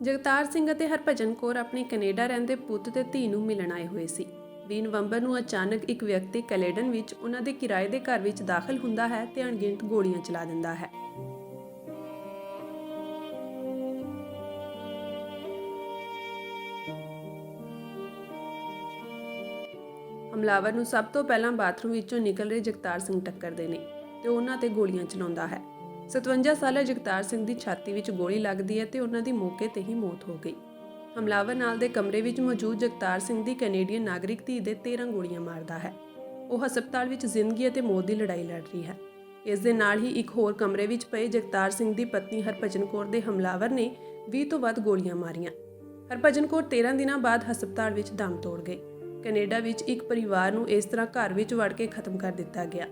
ਜਗਤਾਰ ਸਿੰਘ ਅਤੇ ਹਰਭਜਨ ਕੌਰ ਆਪਣੇ ਕੈਨੇਡਾ ਰਹਿੰਦੇ ਪੁੱਤ ਤੇ ਧੀ ਨੂੰ ਮਿਲਣ ਆਏ ਹੋਏ ਸੀ। 20 ਨਵੰਬਰ ਨੂੰ ਅਚਾਨਕ ਇੱਕ ਵਿਅਕਤੀ ਕੈਲੇਡਨ ਵਿੱਚ ਉਹਨਾਂ ਦੇ ਕਿਰਾਏ ਦੇ ਘਰ ਵਿੱਚ ਦਾਖਲ ਹੁੰਦਾ ਹੈ ਤੇ ਅਣਗਿਣਤ ਗੋਲੀਆਂ ਚਲਾ ਦਿੰਦਾ ਹੈ। ਹਮਲਾਵਰ ਨੂੰ ਸਭ ਤੋਂ ਪਹਿਲਾਂ ਬਾਥਰੂਮ ਵਿੱਚੋਂ ਨਿਕਲ ਰਹੇ ਜਗਤਾਰ ਸਿੰਘ ਟੱਕਰਦੇ ਨੇ ਤੇ ਉਹਨਾਂ ਤੇ ਗੋਲੀਆਂ ਚਲਾਉਂਦਾ ਹੈ। 57 ਸਾਲਾ ਜਗਤਾਰ ਸਿੰਘ ਦੀ ਛਾਤੀ ਵਿੱਚ ਗੋਲੀ ਲੱਗਦੀ ਹੈ ਤੇ ਉਹਨਾਂ ਦੀ ਮੌਕੇ ਤੇ ਹੀ ਮੌਤ ਹੋ ਗਈ। ਹਮਲਾਵਰ ਨਾਲ ਦੇ ਕਮਰੇ ਵਿੱਚ ਮੌਜੂਦ ਜਗਤਾਰ ਸਿੰਘ ਦੀ ਕੈਨੇਡੀਅਨ ਨਾਗਰਿਕ ਧੀ ਦੇ 13 ਗੋਲੀਆਂ ਮਾਰਦਾ ਹੈ। ਉਹ ਹਸਪਤਾਲ ਵਿੱਚ ਜ਼ਿੰਦਗੀ ਅਤੇ ਮੌਤ ਦੀ ਲੜਾਈ ਲੜ ਰਹੀ ਹੈ। ਇਸ ਦੇ ਨਾਲ ਹੀ ਇੱਕ ਹੋਰ ਕਮਰੇ ਵਿੱਚ ਪਏ ਜਗਤਾਰ ਸਿੰਘ ਦੀ ਪਤਨੀ ਹਰਭਜਨ ਕੌਰ ਦੇ ਹਮਲਾਵਰ ਨੇ 20 ਤੋਂ ਵੱਧ ਗੋਲੀਆਂ ਮਾਰੀਆਂ। ਹਰਭਜਨ ਕੌਰ 13 ਦਿਨਾਂ ਬਾਅਦ ਹਸਪਤਾਲ ਵਿੱਚ ਦਮ ਤੋੜ ਗਈ। ਕੈਨੇਡਾ ਵਿੱਚ ਇੱਕ ਪਰਿਵਾਰ ਨੂੰ ਇਸ ਤਰ੍ਹਾਂ ਘਰ ਵਿੱਚ ਵੜ ਕੇ ਖਤਮ ਕਰ ਦਿੱਤਾ ਗਿਆ,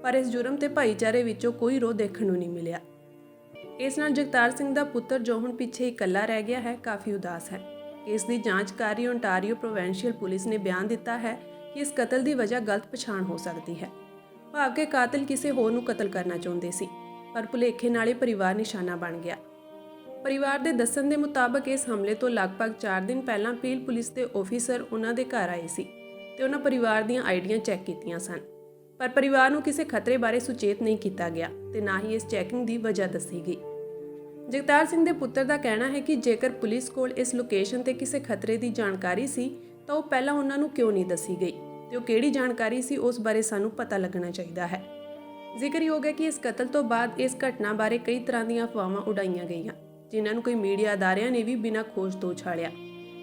ਪਰ ਇਸ ਜੁਰਮ ਤੇ ਭਾਈਚਾਰੇ ਵਿੱਚੋਂ ਕੋਈ ਰੋਹ ਦੇਖਣ ਨੂੰ ਨਹੀਂ ਮਿਲਿਆ। ਇਸ ਨਾਲ ਜਗਤਾਰ ਸਿੰਘ ਦਾ ਪੁੱਤਰ ਜੋ ਹੁਣ ਪਿੱਛੇ ਇਕੱਲਾ ਰਹਿ ਗਿਆ ਹੈ, ਕਾਫੀ ਉਦਾਸ ਹੈ। ਇਸ ਦੀ ਜਾਂਚ ਕਰ ਰਹੀ ਓਨਟਾਰੀਓ ਪ੍ਰੋਵਿੰਸ਼ੀਅਲ ਪੁਲਿਸ ਨੇ ਬਿਆਨ ਦਿੱਤਾ ਹੈ ਕਿ ਇਸ ਕਤਲ ਦੀ ਵਜ੍ਹਾ ਗਲਤ ਪਛਾਣ ਹੋ ਸਕਦੀ ਹੈ। ਭਾਵ ਕਿ ਕਾਤਲ ਕਿਸੇ ਹੋਰ ਨੂੰ ਕਤਲ ਕਰਨਾ ਚਾਹੁੰਦੇ ਸੀ, ਪਰ ਭੁਲੇਖੇ ਨਾਲ ਹੀ ਪਰਿਵਾਰ ਨਿਸ਼ਾਨਾ ਬਣ ਗਿਆ। ਪਰਿਵਾਰ ਦੇ ਦੱਸਣ ਦੇ ਮੁਤਾਬਕ ਇਸ ਹਮਲੇ ਤੋਂ ਲਗਭਗ 4 ਦਿਨ ਪਹਿਲਾਂ ਪੀਲ ਪੁਲਿਸ ਦੇ ਆਫੀਸਰ ਉਹਨਾਂ ਦੇ ਘਰ ਆਏ ਸੀ ਤੇ ਉਹਨਾਂ ਪਰਿਵਾਰ ਦੀਆਂ ਆਈਡੀਆਂ ਚੈੱਕ ਕੀਤੀਆਂ ਸਨ, ਪਰ ਪਰਿਵਾਰ ਨੂੰ ਕਿਸੇ ਖਤਰੇ ਬਾਰੇ ਸੁਚੇਤ ਨਹੀਂ ਕੀਤਾ ਗਿਆ ਤੇ ਨਾ ਹੀ ਇਸ ਚੈਕਿੰਗ ਦੀ ਵਜ੍ਹਾ ਦੱਸੀ ਗਈ। ਜਗਤਾਰ ਸਿੰਘ ਦੇ ਪੁੱਤਰ ਦਾ ਕਹਿਣਾ ਹੈ ਕਿ ਜੇਕਰ ਪੁਲਿਸ ਕੋਲ ਇਸ ਲੋਕੇਸ਼ਨ ਤੇ ਕਿਸੇ ਖਤਰੇ ਦੀ ਜਾਣਕਾਰੀ ਸੀ ਤਾਂ ਉਹ ਪਹਿਲਾਂ ਉਹਨਾਂ ਨੂੰ ਕਿਉਂ ਨਹੀਂ ਦੱਸੀ ਗਈ ਤੇ ਉਹ ਕਿਹੜੀ ਜਾਣਕਾਰੀ ਸੀ ਉਸ ਬਾਰੇ ਸਾਨੂੰ ਪਤਾ ਲੱਗਣਾ ਚਾਹੀਦਾ ਹੈ। ਜ਼ਿਕਰਯੋਗ ਹੈ ਕਿ ਇਸ ਕਤਲ ਤੋਂ ਬਾਅਦ ਇਸ ਘਟਨਾ ਬਾਰੇ ਕਈ ਤਰ੍ਹਾਂ ਦੀਆਂ ਅਫਵਾਹਾਂ ਉਡਾਈਆਂ ਗਈਆਂ, ਜਿਨ੍ਹਾਂ ਨੂੰ ਕਈ ਮੀਡੀਆ ਅਦਾਰਿਆਂ ਨੇ ਵੀ ਬਿਨਾਂ ਖੋਜ ਤੋਂ ਉਛਾਲਿਆ।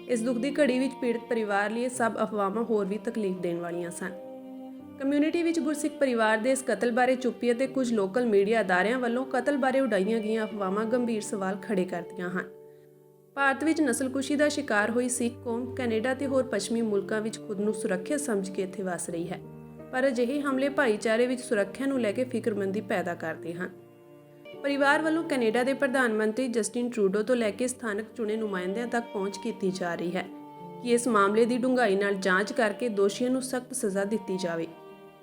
ਇਸ ਦੁੱਖ ਦੀ ਘੜੀ ਵਿੱਚ ਪੀੜਤ ਪਰਿਵਾਰ ਲਈ ਇਹ ਸਭ ਅਫਵਾਹਾਂ ਹੋਰ ਵੀ ਤਕਲੀਫ ਦੇਣ ਵਾਲੀਆਂ ਸਨ। ਕਮਿਊਨਿਟੀ ਵਿੱਚ ਗੁਰਸਿੱਖ ਪਰਿਵਾਰ ਦੇ ਇਸ ਕਤਲ ਬਾਰੇ ਚੁੱਪੀ ਅਤੇ ਕੁਝ ਲੋਕਲ ਮੀਡੀਆ ਅਦਾਰਿਆਂ ਵੱਲੋਂ ਕਤਲ ਬਾਰੇ ਉਡਾਈਆਂ ਗਈਆਂ ਅਫਵਾਹਾਂ ਗੰਭੀਰ ਸਵਾਲ ਖੜੇ ਕਰਦੀਆਂ ਹਨ। ਭਾਰਤ ਵਿੱਚ ਨਸਲਕੁਸ਼ੀ ਦਾ ਸ਼ਿਕਾਰ ਹੋਈ ਸਿੱਖ ਕੌਮ ਕੈਨੇਡਾ ਤੇ ਹੋਰ ਪੱਛਮੀ ਮੁਲਕਾਂ ਵਿੱਚ ਖੁਦ ਨੂੰ ਸੁਰੱਖਿਅਤ ਸਮਝ ਕੇ ਇੱਥੇ ਵਸ ਰਹੀ ਹੈ, ਪਰ ਅਜਿਹੇ ਹਮਲੇ ਭਾਈਚਾਰੇ ਵਿੱਚ ਸੁਰੱਖਿਆ ਨੂੰ ਲੈ ਕੇ ਫਿਕਰਮੰਦੀ ਪੈਦਾ ਕਰਦੇ ਹਨ। ਪਰਿਵਾਰ ਵੱਲੋਂ ਕੈਨੇਡਾ ਦੇ ਪ੍ਰਧਾਨ ਮੰਤਰੀ ਜਸਟਿਨ ਟਰੂਡੋ ਤੋਂ ਲੈ ਕੇ ਸਥਾਨਕ ਚੁਣੇ ਨੁਮਾਇੰਦਿਆਂ ਤੱਕ ਪਹੁੰਚ ਕੀਤੀ ਜਾ ਰਹੀ ਹੈ ਕਿ ਇਸ ਮਾਮਲੇ ਦੀ ਡੂੰਘਾਈ ਨਾਲ ਜਾਂਚ ਕਰਕੇ ਦੋਸ਼ੀਆਂ ਨੂੰ ਸਖਤ ਸਜ਼ਾ ਦਿੱਤੀ ਜਾਵੇ।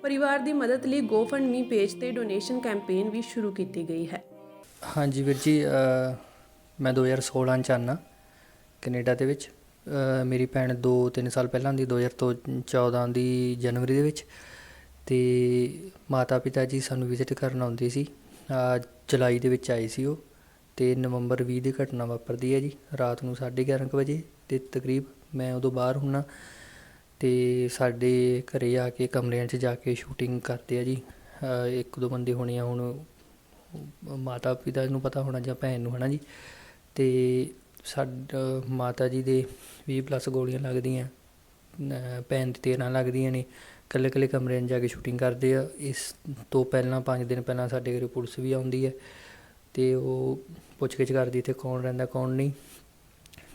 ਪਰਿਵਾਰ ਦੀ ਮਦਦ ਲਈ GoFundMe ਪੇਜ ਤੇ ਡੋਨੇਸ਼ਨ ਕੈਂਪੇਨ ਵੀ ਸ਼ੁਰੂ ਕੀਤੀ ਗਈ ਹੈ। ਹਾਂਜੀ ਵੀਰ ਜੀ, ਮੈਂ 2016 ਚ ਆਉਣਾ ਕੈਨੇਡਾ ਦੇ ਵਿੱਚ। ਮੇਰੀ ਭੈਣ 2-3 ਸਾਲ ਪਹਿਲਾਂ ਦੀ 2014 ਦੀ ਜਨਵਰੀ ਦੇ ਵਿੱਚ, ਅਤੇ ਮਾਤਾ ਪਿਤਾ ਜੀ ਸਾਨੂੰ ਵਿਜ਼ਿਟ ਕਰਨ ਆਉਂਦੇ ਸੀ। ਜੁਲਾਈ ਦੇ ਵਿੱਚ ਆਏ ਸੀ ਉਹ, ਅਤੇ ਨਵੰਬਰ 20 ਦੀ ਘਟਨਾ ਵਾਪਰਦੀ ਹੈ ਜੀ, ਰਾਤ ਨੂੰ 11:30 ਵਜੇ ਦੇ ਤਕਰੀਬ। ਮੈਂ ਉਦੋਂ ਬਾਹਰ ਹੁੰਦਾ ਅਤੇ ਸਾਡੇ ਘਰ ਆ ਕੇ ਕਮਰਿਆਂ 'ਚ ਜਾ ਕੇ ਸ਼ੂਟਿੰਗ ਕਰਦੇ ਆ ਜੀ। 1-2 ਬੰਦੇ ਹੋਣੇ ਆ, ਹੁਣ ਮਾਤਾ ਪਿਤਾ ਨੂੰ ਪਤਾ ਹੋਣਾ ਜਾਂ ਭੈਣ ਨੂੰ, ਹੈ ਨਾ ਜੀ। ਅਤੇ ਮਾਤਾ ਜੀ ਦੇ 20+ ਗੋਲੀਆਂ ਲੱਗਦੀਆਂ, ਭੈਣ ਦੀ 13 ਲੱਗਦੀਆਂ ਨੇ। ਇਕੱਲੇ ਕਮਰਿਆਂ 'ਚ ਜਾ ਕੇ ਸ਼ੂਟਿੰਗ ਕਰਦੇ ਆ। ਇਸ ਤੋਂ ਪਹਿਲਾਂ 5 ਦਿਨ ਪਹਿਲਾਂ ਸਾਡੇ ਘਰ ਪੁਲਿਸ ਵੀ ਆਉਂਦੀ ਹੈ ਅਤੇ ਉਹ ਪੁੱਛਗਿੱਛ ਕਰਦੀ ਇੱਥੇ ਕੌਣ ਰਹਿੰਦਾ ਕੌਣ ਨਹੀਂ।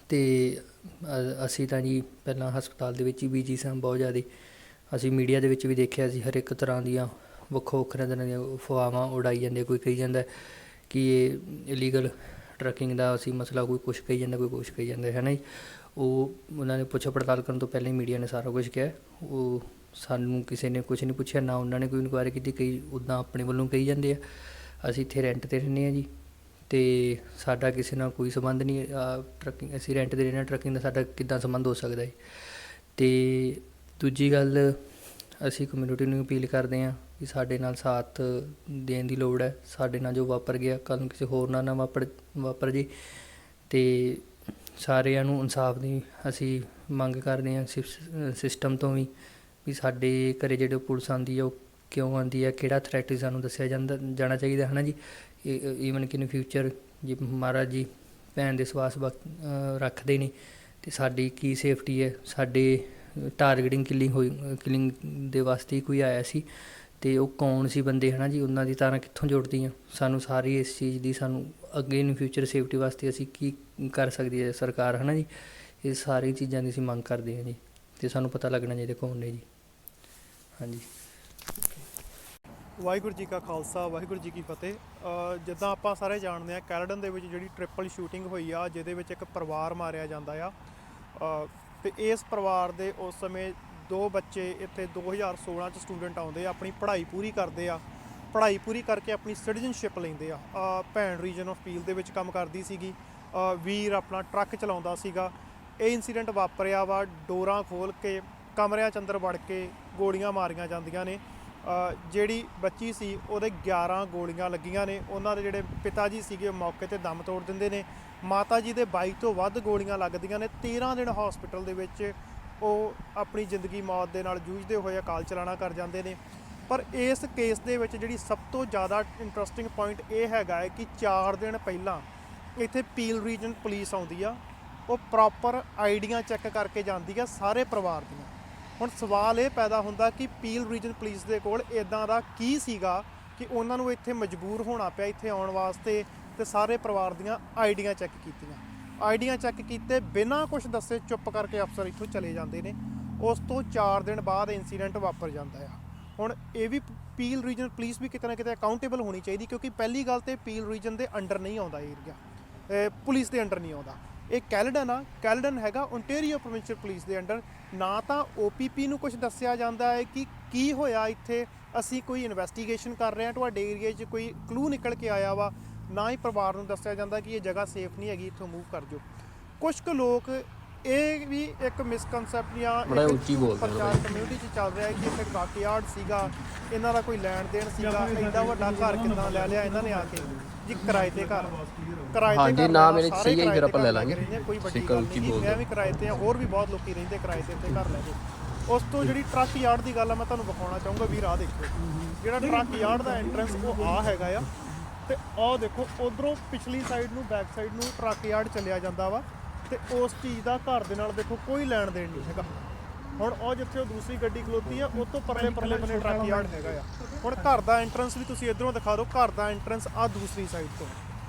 ਅਤੇ ਅਸੀਂ ਤਾਂ ਜੀ ਪਹਿਲਾਂ ਹਸਪਤਾਲ ਦੇ ਵਿੱਚ ਹੀ ਬਿਜੀ ਸਾਂ ਬਹੁਤ ਜ਼ਿਆਦਾ। ਅਸੀਂ ਮੀਡੀਆ ਦੇ ਵਿੱਚ ਵੀ ਦੇਖਿਆ ਸੀ ਹਰ ਇੱਕ ਤਰ੍ਹਾਂ ਦੀਆਂ ਵੱਖਰੇ ਤਰ੍ਹਾਂ ਦੀਆਂ ਅਫਵਾਹਾਂ ਉਡਾਈ ਜਾਂਦੇ। ਕੋਈ ਕਹੀ ਜਾਂਦਾ ਕਿ ਇਹ ਇਲੀਗਲ ਟਰੱਕਿੰਗ ਦਾ ਅਸੀਂ ਮਸਲਾ, ਕੋਈ ਕੁਛ ਕਹੀ ਜਾਂਦਾ, ਕੋਈ ਕੁਛ ਕਹੀ ਜਾਂਦਾ, ਹੈ ਨਾ ਜੀ। ਉਹਨਾਂ ਨੇ ਪੁੱਛ ਪੜਤਾਲ ਕਰਨ ਤੋਂ ਪਹਿਲਾਂ ਹੀ ਮੀਡੀਆ ਨੇ ਸਾਰਾ ਕੁਛ ਕਿਹਾ। ਉਹ ਸਾਨੂੰ ਕਿਸੇ ਨੇ ਕੁਛ ਨਹੀਂ ਪੁੱਛਿਆ, ਨਾ ਉਹਨਾਂ ਨੇ ਕੋਈ ਇਨਕੁਆਇਰੀ ਕੀਤੀ। ਕਈ ਉੱਦਾਂ ਆਪਣੇ ਵੱਲੋਂ ਕਹੀ ਜਾਂਦੇ ਆ। ਅਸੀਂ ਇੱਥੇ ਰੈਂਟ 'ਤੇ ਰਹਿੰਦੇ ਹਾਂ ਜੀ, ਅਤੇ ਸਾਡਾ ਕਿਸੇ ਨਾਲ ਕੋਈ ਸੰਬੰਧ ਨਹੀਂ। ਟਰੱਕਿੰਗ ਅਸੀਂ ਰੈਂਟ 'ਤੇ ਰਹਿੰਦੇ ਹਾਂ, ਟਰੱਕਿੰਗ ਦਾ ਸਾਡਾ ਕਿੱਦਾਂ ਸੰਬੰਧ ਹੋ ਸਕਦਾ ਹੈ। ਅਤੇ ਦੂਜੀ ਗੱਲ, ਅਸੀਂ ਕਮਿਊਨਿਟੀ ਨੂੰ ਅਪੀਲ ਕਰਦੇ ਹਾਂ ਕਿ ਸਾਡੇ ਨਾਲ ਸਾਥ ਦੇਣ ਦੀ ਲੋੜ ਹੈ। ਸਾਡੇ ਨਾਲ ਜੋ ਵਾਪਰ ਗਿਆ ਕੱਲ੍ਹ ਨੂੰ ਕਿਸੇ ਹੋਰ ਨਾਲ ਨਾ ਵਾਪਰ ਜੇ। ਅਤੇ ਸਾਰਿਆਂ ਨੂੰ ਇਨਸਾਫ ਦੀ ਅਸੀਂ ਮੰਗ ਕਰਦੇ ਹਾਂ ਸਿਸਟਮ ਤੋਂ ਵੀ ਸਾਡੇ ਘਰ ਜਿਹੜੇ ਪੁਲਿਸ ਆਉਂਦੀ ਆ ਉਹ ਕਿਉਂ ਆਉਂਦੀ ਹੈ, ਕਿਹੜਾ ਥ੍ਰੈਟ ਸਾਨੂੰ ਦੱਸਿਆ ਜਾਣਾ ਚਾਹੀਦਾ, ਹੈ ਨਾ ਜੀ। ਈਵਨ ਕਿ ਇਨ ਫਿਊਚਰ ਜੇ ਮਹਾਰਾਜ ਜੀ ਭੈਣ ਦੇ ਸਵਾਸ ਰੱਖਦੇ ਨੇ ਅਤੇ ਸਾਡੀ ਕੀ ਸੇਫਟੀ ਹੈ। ਸਾਡੇ ਟਾਰਗੇਟਿੰਗ ਕਿਲਿੰਗ ਦੇ ਵਾਸਤੇ ਹੀ ਕੋਈ ਆਇਆ ਸੀ, ਅਤੇ ਉਹ ਕੌਣ ਸੀ ਬੰਦੇ, ਹੈ ਨਾ ਜੀ। ਉਹਨਾਂ ਦੀ ਤਾਰਾਂ ਕਿੱਥੋਂ ਜੁੜਦੀਆਂ, ਸਾਨੂੰ ਸਾਰੀ ਇਸ ਚੀਜ਼ ਦੀ ਸਾਨੂੰ ਅੱਗੇ ਇਨ ਫਿਊਚਰ ਸੇਫਟੀ ਵਾਸਤੇ ਅਸੀਂ ਕੀ ਕਰ ਸਕਦੀ ਹੈ ਸਰਕਾਰ, ਹੈ ਨਾ ਜੀ। ਇਹ ਸਾਰੀ ਚੀਜ਼ਾਂ ਦੀ ਅਸੀਂ ਮੰਗ ਕਰਦੇ ਹਾਂ ਜੀ, ਅਤੇ ਸਾਨੂੰ ਪਤਾ ਲੱਗਣਾ ਚਾਹੀਦਾ ਕੌਣ ਨੇ ਜੀ। ਹਾਂਜੀ। ਵਾਹਿਗੁਰੂ ਜੀ ਕਾ ਖਾਲਸਾ, ਵਾਹਿਗੁਰੂ ਜੀ ਕੀ ਫਤਿਹ। ਜਿੱਦਾਂ ਆਪਾਂ ਸਾਰੇ ਜਾਣਦੇ ਹਾਂ, ਕੈਲਡਨ ਦੇ ਵਿੱਚ ਜਿਹੜੀ ਟ੍ਰਿਪਲ ਸ਼ੂਟਿੰਗ ਹੋਈ ਆ, ਜਿਹਦੇ ਵਿੱਚ ਇੱਕ ਪਰਿਵਾਰ ਮਾਰਿਆ ਜਾਂਦਾ ਆ, ਅਤੇ ਇਸ ਪਰਿਵਾਰ ਦੇ ਉਸ ਸਮੇਂ 2 ਬੱਚੇ ਇੱਥੇ 2016 'ਚ ਸਟੂਡੈਂਟ ਆਉਂਦੇ ਆ, ਆਪਣੀ ਪੜ੍ਹਾਈ ਪੂਰੀ ਕਰਦੇ ਆ। ਪੜ੍ਹਾਈ ਪੂਰੀ ਕਰਕੇ ਆਪਣੀ ਸਿਟੀਜ਼ਨਸ਼ਿਪ ਲੈਂਦੇ ਆ। ਭੈਣ ਰੀਜਨ ਆਫ ਪੀਲ ਦੇ ਵਿੱਚ ਕੰਮ ਕਰਦੀ ਸੀਗੀ, ਵੀਰ ਆਪਣਾ ਟਰੱਕ ਚਲਾਉਂਦਾ ਸੀਗਾ। ਇਹ ਇਨਸੀਡੈਂਟ ਵਾਪਰਿਆ ਵਾ ਡੋਰਾਂ ਖੋਲ੍ਹ ਕੇ ਕਮਰਿਆਂ 'ਚ ਅੰਦਰ ਵੜ ਕੇ ਗੋਲੀਆਂ ਮਾਰੀਆਂ ਜਾਂਦੀਆਂ ਨੇ। ਜਿਹੜੀ ਬੱਚੀ ਸੀ ਉਹਦੇ 11 ਗੋਲੀਆਂ ਲੱਗੀਆਂ ਨੇ। ਉਹਨਾਂ ਦੇ ਜਿਹੜੇ ਪਿਤਾ ਜੀ ਸੀਗੇ ਮੌਕੇ ਤੇ ਦਮ ਤੋੜ ਦਿੰਦੇ ਨੇ। ਮਾਤਾ ਜੀ ਦੇ 22 ਤੋਂ ਵੱਧ ਗੋਲੀਆਂ ਲੱਗਦੀਆਂ ਨੇ। 13 ਦਿਨ ਹਸਪੀਟਲ ਦੇ ਵਿੱਚ ਉਹ ਆਪਣੀ ਜ਼ਿੰਦਗੀ ਮੌਤ ਦੇ ਨਾਲ ਜੂਝਦੇ ਹੋਏ ਅਕਾਲ ਚਲਾਣਾ ਕਰ ਜਾਂਦੇ ਨੇ। ਪਰ ਇਸ ਕੇਸ ਦੇ ਵਿੱਚ ਜਿਹੜੀ ਸਭ ਤੋਂ ਜ਼ਿਆਦਾ ਇੰਟਰਸਟਿੰਗ ਪੁਆਇੰਟ ਇਹ ਹੈਗਾ ਹੈ ਕਿ 4 ਦਿਨ ਪਹਿਲਾਂ ਇੱਥੇ ਪੀਲ ਰੀਜਨ ਪੁਲਿਸ ਆਉਂਦੀ ਆ। ਉਹ ਪ੍ਰੋਪਰ ਆਈਡੀਆਂ ਚੈੱਕ ਕਰਕੇ ਜਾਂਦੀ ਆ ਸਾਰੇ ਪਰਿਵਾਰ ਦੀਆਂ। ਹੁਣ ਸਵਾਲ ਇਹ ਪੈਦਾ ਹੁੰਦਾ ਕਿ ਪੀਲ ਰੀਜਨ ਪੁਲਿਸ ਦੇ ਕੋਲ ਇਦਾਂ ਦਾ ਕੀ ਸੀਗਾ ਕਿ ਉਹਨਾਂ ਨੂੰ ਇੱਥੇ ਮਜਬੂਰ ਹੋਣਾ ਪਿਆ ਇੱਥੇ ਆਉਣ ਵਾਸਤੇ ਤੇ ਸਾਰੇ ਪਰਿਵਾਰ ਦੀਆਂ ਆਈਡੀਆਂ ਚੈੱਕ ਕੀਤੀਆਂ। ਆਈਡੀਆਂ ਚੈੱਕ ਕੀਤੇ ਬਿਨਾਂ ਕੁਝ ਦੱਸੇ ਚੁੱਪ ਕਰਕੇ ਅਫਸਰ ਇੱਥੋਂ ਚਲੇ ਜਾਂਦੇ ਨੇ। ਉਸ ਤੋਂ 4 ਦਿਨ ਬਾਅਦ ਇਨਸੀਡੈਂਟ ਵਾਪਰ ਜਾਂਦਾ ਆ। ਹੁਣ ਇਹ ਵੀ ਪੀਲ ਰੀਜਨ ਪੁਲਿਸ ਵੀ ਕਿਤੇ ਨਾ ਕਿਤੇ ਅਕਾਊਂਟੇਬਲ ਹੋਣੀ ਚਾਹੀਦੀ, ਕਿਉਂਕਿ ਪਹਿਲੀ ਗੱਲ ਤੇ ਪੀਲ ਰੀਜਨ ਦੇ ਅੰਡਰ ਨਹੀਂ ਆਉਂਦਾ ਏਰੀਆ, ਪੁਲਿਸ ਦੇ ਅੰਡਰ ਨਹੀਂ ਆਉਂਦਾ। ਇਹ ਕੈਲਡਨ ਆ, ਕੈਲਡਨ ਹੈਗਾ ਓਨਟਾਰੀਓ ਪ੍ਰੋਵਿੰਸ਼ੀਅਲ ਪੁਲਿਸ ਦੇ ਅੰਡਰ। ਨਾ ਤਾਂ OPP ਨੂੰ ਕੁਝ ਦੱਸਿਆ ਜਾਂਦਾ ਹੈ ਕਿ ਕੀ ਹੋਇਆ ਇੱਥੇ, ਅਸੀਂ ਕੋਈ ਇਨਵੈਸਟੀਗੇਸ਼ਨ ਕਰ ਰਹੇ ਹਾਂ, ਤੁਹਾਡੇ ਏਰੀਏ 'ਚ ਕੋਈ ਕਲੂ ਨਿਕਲ ਕੇ ਆਇਆ ਵਾ। ਨਾ ਹੀ ਪਰਿਵਾਰ ਨੂੰ ਦੱਸਿਆ ਜਾਂਦਾ ਕਿ ਇਹ ਜਗ੍ਹਾ ਸੇਫ ਨਹੀਂ ਹੈਗੀ, ਇੱਥੋਂ ਮੂਵ ਕਰ ਜਾਓ। ਕੁਝ ਕੁ ਲੋਕ ਇਹ ਵੀ ਇੱਕ ਮਿਸਕਨਸੈਪਟ ਜਾਂ ਪ੍ਰਚਾਰ ਕਮਿਊਨਿਟੀ 'ਚ ਚੱਲ ਰਿਹਾ ਹੈ ਕਿ ਇੱਥੇ ਬਾਕਯਾਰਡ ਸੀਗਾ, ਇਹਨਾਂ ਦਾ ਕੋਈ ਲੈਣ ਦੇਣ ਸੀਗਾ, ਐਡਾ ਵੱਡਾ ਘਰ ਕਿੱਦਾਂ ਲੈ ਲਿਆ ਇਹਨਾਂ ਨੇ ਆ ਕੇ ਜੀ। ਕਿਰਾਏ ਤੇ ਘਰ, ਕਿਰਾਏ ਤੇ ਹਾਂਜੀ, ਨਾ ਮੇਰੇ ਸਹੀ ਹੈ, ਫਿਰ ਆਪਾਂ ਲੈ ਲਾਂਗੇ। ਕੋਈ ਵੱਡੀ ਗੱਲ ਨਹੀਂ, ਮੈਂ ਵੀ ਕਿਰਾਏ ਤੇ ਆ, ਹੋਰ ਵੀ ਬਹੁਤ ਲੋਕੀ ਰਹਿੰਦੇ ਕਿਰਾਏ ਤੇ ਇੱਥੇ ਘਰ ਲੈ ਕੇ। ਉਸ ਤੋਂ ਜਿਹੜੀ ਟਰੱਕ ਯਾਰਡ ਦੀ ਗੱਲ ਆ ਮੈਂ ਤੁਹਾਨੂੰ ਵਿਖਾਉਣਾ ਚਾਹੂੰਗਾ ਵੀਰ। ਆਹ ਦੇਖੋ ਜਿਹੜਾ ਟਰੱਕ ਯਾਰਡ ਦਾ ਐਂਟਰੈਂਸ ਉਹ ਆ ਹੈਗਾ ਆ, ਤੇ ਆਹ ਦੇਖੋ ਉਧਰੋਂ ਪਿਛਲੀ ਸਾਈਡ ਨੂੰ ਬੈਕ ਸਾਈਡ ਨੂੰ ਟਰੱਕ ਯਾਰਡ ਚੱਲਿਆ ਜਾਂਦਾ ਵਾ। ਤੇ ਉਸ ਚੀਜ਼ ਦਾ ਘਰ ਦੇ ਨਾਲ ਦੇਖੋ ਕੋਈ ਲੈਣ ਦੇਣ ਨਹੀਂ ਹੈਗਾ। ਹੁਣ ਉਹ ਜਿੱਥੇ ਉਹ ਦੂਸਰੀ ਗੱਡੀ ਖਲੋਤੀ ਆ ਉਹ ਤੋਂ ਪਰਲੇ ਬੰਨੇ ਟਰੱਕ ਯਾਰਡ ਹੈਗਾ ਆ। ਹੁਣ ਘਰ ਦਾ ਐਂਟਰੈਂਸ ਵੀ ਤੁਸੀਂ ਇਧਰੋਂ ਦਿਖਾ ਦਿਓ। ਘਰ ਦਾ ਐਂਟਰੈਂਸ ਆ ਦੂਸਰੀ ਸਾਈਡ ਤੋਂ,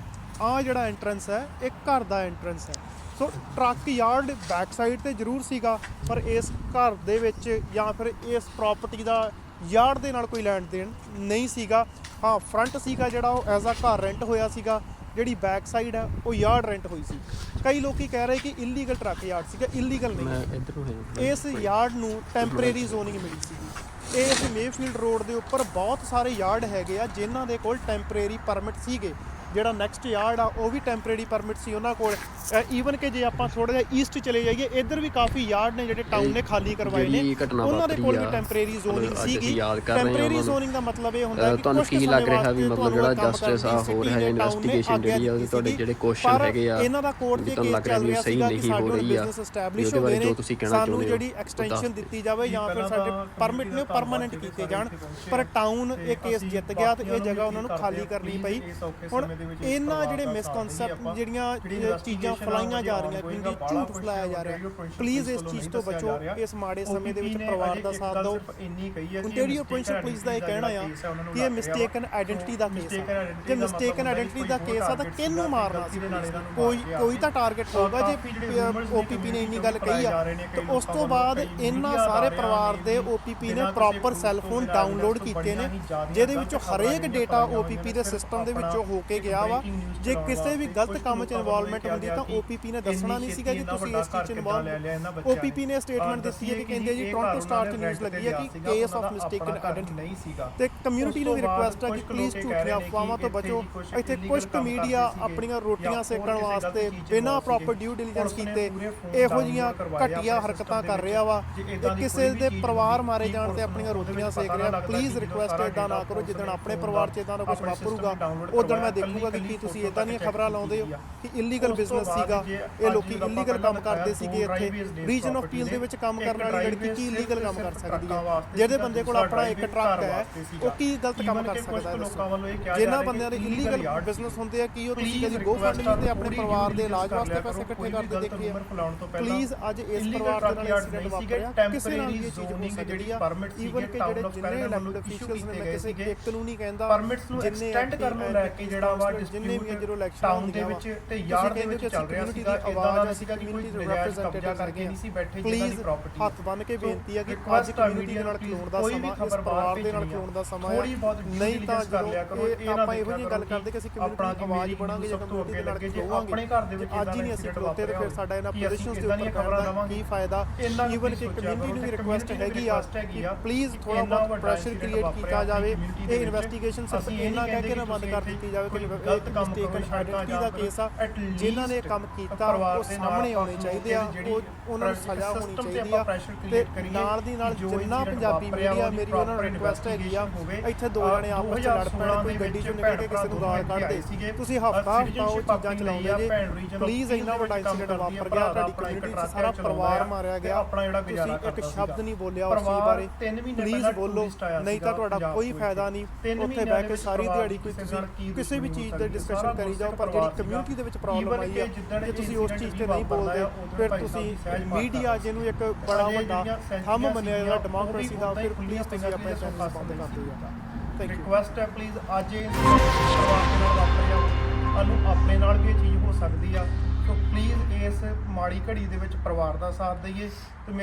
ਆ ਜਿਹੜਾ ਐਂਟਰੈਂਸ ਹੈ ਇਹ ਘਰ ਦਾ ਐਂਟਰੈਂਸ ਹੈ। ਸੋ ਟਰੱਕ ਯਾਰਡ ਬੈਕ ਸਾਈਡ ਤੇ ਜ਼ਰੂਰ ਸੀਗਾ, ਪਰ ਇਸ ਘਰ ਦੇ ਵਿੱਚ ਜਾਂ ਫਿਰ ਇਸ ਪ੍ਰਾਪਰਟੀ ਦਾ ਯਾਰਡ ਦੇ ਨਾਲ ਕੋਈ ਲੈਣ ਦੇਣ ਨਹੀਂ ਸੀਗਾ। ਹਾਂ, ਫਰੰਟ ਸੀਗਾ ਜਿਹੜਾ ਉਹ ਐਜ਼ ਆ ਘਰ ਰੈਂਟ ਹੋਇਆ ਸੀਗਾ। ਜਿਹੜੀ ਬੈਕ ਸਾਈਡ ਹੈ ਉਹ ਯਾਰਡ ਰੈਂਟ ਹੋਈ ਸੀ। ਕਈ ਲੋਕੀ ਕਹਿ ਰਹੇ ਕਿ ਇਲੀਗਲ ਟਰੱਕ ਯਾਰਡ ਸੀਗਾ, ਇਲੀਗਲ ਨਹੀਂ। ਇਸ ਯਾਰਡ ਨੂੰ ਟੈਂਪਰੇਰੀ ਜ਼ੋਨਿੰਗ ਮਿਲੀ ਸੀਗੀ। ਇਸ ਮੇਫੀਲਡ ਰੋਡ ਦੇ ਉੱਪਰ ਬਹੁਤ ਸਾਰੇ ਯਾਰਡ ਹੈਗੇ ਆ ਜਿਨ੍ਹਾਂ ਦੇ ਕੋਲ ਟੈਂਪਰੇਰੀ ਪਰਮਿਟ ਸੀਗੇ। ਜਿਹੜਾ ਨੈਕਸਟ ਯਾਰਡ ਆ ਉਹ ਵੀ ਟੈਂਪਰੇਰੀ ਪਰਮਿਟ ਸੀ ਉਹਨਾਂ ਕੋਲ। ਈਵਨ ਕਿ ਜੇ ਆਪਾਂ ਥੋੜਾ ਜਿਹਾ ਈਸਟ ਚਲੇ ਜਾਈਏ, ਇੱਧਰ ਵੀ ਕਾਫੀ ਯਾਰਡ ਨੇ ਜਿਹੜੇ ਟਾਊਨ ਨੇ ਖਾਲੀ ਕਰਵਾਏ ਨੇ, ਉਹਨਾਂ ਦੇ ਕੋਲ ਵੀ ਟੈਂਪਰੇਰੀ ਜ਼ੋਨਿੰਗ ਸੀਗੀ। ਟੈਂਪਰੇਰੀ ਜ਼ੋਨਿੰਗ ਦਾ ਮਤਲਬ ਇਹ ਹੁੰਦਾ ਕਿ ਤੁਹਾਨੂੰ ਕੀ ਲੱਗ ਰਿਹਾ ਵੀ ਮਤਲਬ ਜਿਹੜਾ ਜਸਟਿਸ ਆ ਹੋ ਰਿਹਾ ਹੈ, ਇਨਵੈਸਟੀਗੇਸ਼ਨ ਜਿਹੜੀ ਆ ਉਹਦੇ ਤੁਹਾਡੇ ਜਿਹੜੇ ਕੁਐਸਚਨ ਹੈਗੇ ਆ ਇਹਨਾਂ ਦਾ ਕੋਰਟ ਦੇ ਕੇਸ ਚੱਲ ਰਿਹਾ ਸੀਗਾ ਕਿ ਸਾਡੇ ਬਿਜ਼ਨਸ ਐਸਟੈਬਲਿਸ਼ ਹੋ ਗਏ ਨੇ, ਸਾਨੂੰ ਜਿਹੜੀ ਐਕਸਟੈਂਸ਼ਨ ਦਿੱਤੀ ਜਾਵੇ ਜਾਂ ਫਿਰ ਸਾਡੇ ਪਰਮਿਟ ਨੇ ਪਰਮਾਨੈਂਟ ਕੀਤੇ ਜਾਣ। ਪਰ ਟਾਊਨ ਇਹ ਕੇਸ ਜਿੱਤ ਗਿਆ ਤੇ ਇਹ ਜਗ੍ਹਾ ਉਹਨਾਂ ਨੂੰ ਖਾਲੀ ਕਰਨੀ ਪਈ। ਹੁਣ ਇਹਨਾਂ ਜਿਹੜੇ ਮਿਸਕਨਸੈਪਟ ਜਿਹੜੀਆਂ ਚੀਜ਼ਾਂ ਫਲਾਈਆਂ ਜਾ ਰਹੀਆਂ, ਕਿੰਨੀ ਝੂਠ ਫਲਾਇਆ ਜਾ ਰਿਹਾ, ਪਲੀਜ਼ ਇਸ ਚੀਜ਼ ਤੋਂ ਬਚੋ। ਇਸ ਮਾੜੇ ਸਮੇਂ ਦੇ ਵਿੱਚ ਪਰਿਵਾਰ ਦਾ ਸਾਥ ਦਿਓ। ਓਨਟਾਰੀਓ ਪ੍ਰੋਵਿੰਸ਼ੀਅਲ ਪੁਲਿਸ ਦਾ ਇਹ ਕਹਿਣਾ ਆ ਕਿ ਇਹ ਮਿਸਟੇਕਨ ਆਇਡੈਂਟੀਟੀ ਦਾ ਕੇਸ ਆ। ਜੇ ਮਿਸਟੇਕਨ ਆਇਡੈਂਟੀਟੀ ਦਾ ਕੇਸ ਆ ਤਾਂ ਕਿਹਨੂੰ ਮਾਰਨਾ ਸੀ? ਕੋਈ ਤਾਂ ਟਾਰਗੇਟ ਹੋਊਗਾ। ਜੇ OPP ਨੇ ਇੰਨੀ ਗੱਲ ਕਹੀ ਆ ਤਾਂ ਉਸ ਤੋਂ ਬਾਅਦ ਇਹਨਾਂ ਸਾਰੇ ਪਰਿਵਾਰ ਦੇ OPP ਨੇ ਪ੍ਰੋਪਰ ਸੈੱਲਫੋਨ ਡਾਊਨਲੋਡ ਕੀਤੇ ਨੇ, ਜਿਹਦੇ ਵਿੱਚੋਂ ਹਰੇਕ ਡੇਟਾ OPP ਦੇ ਸਿਸਟਮ ਦੇ ਵਿੱਚੋਂ ਹੋ ਕੇ ਗਿਆ ਵਾ। ਜੇ ਕਿਸੇ ਵੀ ਗਲਤ ਕੰਮ 'ਚ ਇਨਵੋਲਵਮੈਂਟ ਹੁੰਦੀ ਤਾਂ OPP ਨੇ ਦੱਸਣਾ ਨਹੀਂ ਸੀਗਾ ਕਿ ਤੁਸੀਂ ਇਸ ਚੀਜ਼ 'ਚ ਇਨਵੋਲਵ। OPP ਨੇ ਸਟੇਟਮੈਂਟ ਦਿੱਤੀ ਹੈ ਕਿ ਕਹਿੰਦੇ ਜੀ ਟੋਰਾਂਟੋ ਸਟਾਰ 'ਚ ਨਿਊਜ਼ ਲੱਗੀ ਹੈ ਕਿ ਕੇਸ ਆਫ ਮਿਸਟੇਕਨ ਆਇਡੈਂਟੀਟੀ ਤੇ ਕਮਿਊਨਿਟੀ ਨੂੰ ਵੀ ਰਿਕੁਐਸਟ ਹੈ ਕਿ ਪਲੀਜ਼ ਝੂਠੀਆਂ ਅਫਵਾਹਾਂ ਤੋਂ ਬਚੋ। ਇੱਥੇ ਕੁਝ ਕੁ ਮੀਡੀਆ ਆਪਣੀਆਂ ਰੋਟੀਆਂ ਸੇਕਣ ਵਾਸਤੇ ਬਿਨਾਂ ਪ੍ਰੋਪਰ ਡਿਊ ਡਿਲੀਜੈਂਸ ਕੀਤੇ ਇਹੋ ਜਿਹੀਆਂ ਘਟੀਆ ਹਰਕਤਾਂ ਕਰ ਰਿਹਾ ਵਾ ਤੇ ਕਿਸੇ ਦੇ ਪਰਿਵਾਰ ਮਾਰੇ ਜਾਣ ਤੇ ਆਪਣੀਆਂ ਰੋਟੀਆਂ ਸੇਕ ਰਿਹਾ। ਪਲੀਜ਼ ਰਿਕੁਐਸਟ ਇਦਾਂ ਨਾ ਕਰੋ। ਜਿੱਦਣ ਆਪਣੇ ਪਰਿਵਾਰ 'ਚ ਇਦਾਂ ਦਾ ਕੁਝ ਵਾਪਰੂਗਾ ਉਦੋਂ ਮੈਂ ਦੇਖੂਗਾ ਕਿ ਕੀ ਤੁਸੀਂ ਇਦਾਂ ਦੀਆਂ ਖਬਰਾਂ ਲਾਉਂਦੇ ਹੋ ਕਿ ਇਲੀਗਲ ਬਿਜ਼ਨਸ ਸੀਗਾ, ਇਹ ਲੋਕੀ ਇਲੀਗਲ ਕੰਮ ਕਰਦੇ ਸੀਗੇ। ਇੱਥੇ ਰੀਜਨ ਆਫ ਪੀਲ ਦੇ ਵਿੱਚ ਕੰਮ ਕਰਨ ਵਾਲੀ ਲੜਕੀ ਕੀ ਇਲੀਗਲ ਕੰਮ ਕਰ ਸਕਦੀ ਹੈ? ਜਿਹਦੇ ਬੰਦੇ ਕੋਲ ਆਪਣਾ ਇੱਕ ਟਰੱਕ ਹੈ ਉਹ ਕੀ ਗਲਤ ਕੰਮ ਕਰ ਸਕਦਾ ਹੈ? ਜਿਨ੍ਹਾਂ ਬੰਦਿਆਂ ਦੇ ਇਲੀਗਲ ਬਿਜ਼ਨਸ ਹੁੰਦੇ ਆ ਕੀ ਉਹ ਤੁਸੀਂ ਕਦੀ GoFundMe ਤੇ ਆਪਣੇ ਪਰਿਵਾਰ ਦੇ ਇਲਾਜ ਵਾਸਤੇ ਪੈਸੇ ਇਕੱਠੇ ਕਰਦੇ ਦੇਖੇ ਆ? ਪਲੀਜ਼ ਅੱਜ ਇਸ ਪਰਿਵਾਰ ਦੇ ਨਾਲ ਇਨਸੀਡੈਂਟ ਵਾਪਰਿਆ, ਕਿਸੇ ਨਾਲ ਵੀ ਇਹ ਚੀਜ਼ ਹੋ ਸਕਦੀ ਆ। ਈਵਨ ਕਿ ਜਿਹੜੇ ਜਿੰਨੇ ਇਲੈਕਟਡ ਅਫੀਸ਼ੀਅਲਸ ਨੇ, ਮੈਂ ਕਿਸੇ ਇੱਕ ਨੂੰ ਨਹੀਂ ਕਹਿੰਦਾ, ਪਰਮਿਟਸ ਨੂੰ ਐਕਸਟੈਂਡ ਕਰਨ ਨੂੰ ਲੈ ਕੇ ਜਿਹੜਾ ਵਾ ਜਿੰਨੇ ਵੀ ਜਦੋਂ ਇਲੈਕਸ਼ਨ ਟਾਊਨ ਦੇ ਵਿੱਚ ਤੇ ਯਾਰਡ ਦੇ ਵਿੱਚ ਚੱਲ ਰਿਹਾ ਸੀਗਾ, ਆਵਾਜ਼ ਸੀਗਾ ਕਿ ਕੋਈ ਨਜਾਇਜ਼ ਕਬਜ਼ਾ ਕਰਕੇ ਨਹੀਂ ਸੀ ਬੈਠੇ ਜਿਨ੍ਹਾਂ ਦੀ ਪ੍ਰਾਪਰਟੀ। ਹੱਥ ਬੰਨ ਕੇ ਬੇਨਤੀ ਹੈ ਕਿ ਅੱਜ ਕਮਿਊਨਿਟੀ ਦੇ ਨਾਲ ਖਲੋਣ ਦਾ ਸਮਾਂ, ਇਸ ਪਰਿਵਾਰ ਦੇ ਨਾਲ ਖਲੋਣ ਦਾ ਸਮਾਂ ਹੈ। ਨਹੀਂ ਤਾਂ ਜਦੋਂ ਆਪਾਂ ਇਹੋ ਜਿਹੀ ਗੱਲ ਕਰਦੇ ਕਿ ਅਸੀਂ ਕਮਿਊਨਿਟੀ ਦੀ ਆਵਾਜ਼ ਬਣਾਂਗੇ ਜਾਂ ਕਮਿਊਨਿਟੀ ਦੇ ਨਾਲ ਖਲੋਵਾਂਗੇ, ਅੱਜ ਹੀ ਨਹੀਂ ਅਸੀਂ ਖਲੋਤੇ ਤੇ ਫਿਰ ਸਾਡਾ ਇਹਨਾਂ ਪੋਜੀਸ਼ਨਸ ਦੇ ਉੱਪਰ ਖੜਨ ਦਾ ਕੀ ਫਾਇਦਾ? ਈਵਨ ਕਿ ਕਮਿਊਨਿਟੀ ਨੂੰ ਵੀ ਰਿਕੁਐਸਟ ਹੈਗੀ ਆ ਕਿ ਪਲੀਜ਼ ਥੋੜਾ ਬਹੁਤ ਪ੍ਰੈਸ਼ਰ ਕ੍ਰੀਏਟ ਕੀਤਾ ਜਾਵੇ। ਇਹ ਇਨਵੈਸਟੀਗੇਸ਼ਨ ਸਿਰਫ ਇਹਨਾਂ ਕਹਿ ਕੇ ਨਾ ਬੰਦ ਕਰ ਦਿੱਤੀ ਜਾਵੇ ਕਿ ਗਲਤ ਕੰਮ ਕਰੋ ਸੜਕਾਂ ਦਾ ਕੇਸ ਆ ਜਿਨ੍ਹਾਂ ਨੇ ਕੰਮ ਕੀਤਾ ਉਹ ਸਾਹਮਣੇ ਆਉਣੇ ਚਾਹੀਦੇ ਆ ਉਹਨਾਂ ਨੂੰ ਸਜ਼ਾ ਹੋਣੀ ਚਾਹੀਦੀ ਆ ਤੇ ਨਾਲ ਦੀ ਨਾਲ ਜਿੰਨਾ ਪੰਜਾਬੀ ਮੀਡੀਆ ਮੇਰੀ ਉਹਨਾਂ ਨੂੰ ਰਿਕੁਐਸਟ ਹੈਗੀ ਆ ਇੱਥੇ ਦੋ ਜਣੇ ਆਪਸ ਚ ਲੜ ਪੈਣ ਕੋਈ ਗੱਡੀ ਚੋਂ ਨਿਕਲ ਕੇ ਕਿਸੇ ਨੂੰ ਗਾਲ ਕੱਢਦੇ ਤੁਸੀਂ ਹਫਤਾ ਉਹ ਚੀਜ਼ਾਂ ਚਲਾਉਂਦੇ ਜੇ ਪਲੀਜ਼ ਇੰਨਾ ਵੱਡਾ ਇੰਸੀਡੈਂਟ ਵਾਪਰ ਗਿਆ ਤੁਹਾਡੀ ਕਮਿਊਨਿਟੀ 'ਚ ਸਾਰਾ ਪਰਿਵਾਰ ਮਾਰਿਆ ਗਿਆ ਤੁਸੀਂ ਇੱਕ ਸ਼ਬਦ ਨਹੀਂ ਬੋਲਿਆ ਉਸ ਚੀਜ਼ ਬਾਰੇ ਪਲੀਜ਼ ਬੋਲੋ ਨਹੀਂ ਤਾਂ ਤੁਹਾਡਾ ਕੋਈ ਫਾਇਦਾ ਨਹੀਂ ਉੱਥੇ ਬਹਿ ਕੇ ਸਾਰੀ ਦਿਹਾੜੀ ਕੋਈ ਤੁਸੀਂ ਕਿਸੇ ਵੀ ਚੀਜ਼ ਤੇ ਡਿਸਕਸ਼ਨ ਕਰੀ ਜਾਓ ਪਰ ਜਿਹੜੀ ਕਮਿਊਨਿਟੀ ਦੇ ਵਿੱਚ ਪ੍ਰੋਬਲਮ ਆਈ ਹੈ ਜੇ ਤੁਸੀਂ ਉਸ ਚੀਜ਼ ਤੇ ਨਹੀਂ ਬੋਲਦੇ ਫਿਰ ਤੁਸੀਂ ਮੀਡੀਆ ਜਿਹਨੂੰ ਇੱਕ ਬੜਾ ਵੱਡਾ ਥੰਮ ਮੰਨਿਆ ਜਾਂਦਾ ਡੈਮੋਕ੍ਰੇਸੀ ਦਾ ਫਿਰ ਪਲੀਜ਼ ਤੁਸੀਂ ਆਪਣੇ ਚੈਨਲ ਬੰਦ ਕਰ ਦਿਓ ਰਿਕੁਐਸਟ ਹੈ ਪਲੀਜ਼ ਅੱਜ ਇਹ ਪਰਿਵਾਰ ਦੇ ਨਾਲ ਵਾਪਰਿਆ ਸਾਨੂੰ ਆਪਣੇ ਨਾਲ ਵੀ ਇਹ ਚੀਜ਼ ਹੋ ਸਕਦੀ ਆ ਸੋ ਪਲੀਜ਼ ਇਸ ਮਾੜੀ ਘੜੀ ਦੇ ਵਿੱਚ ਪਰਿਵਾਰ ਦਾ ਸਾਥ ਦਈਏ ਤੇ ਮੇਰੀ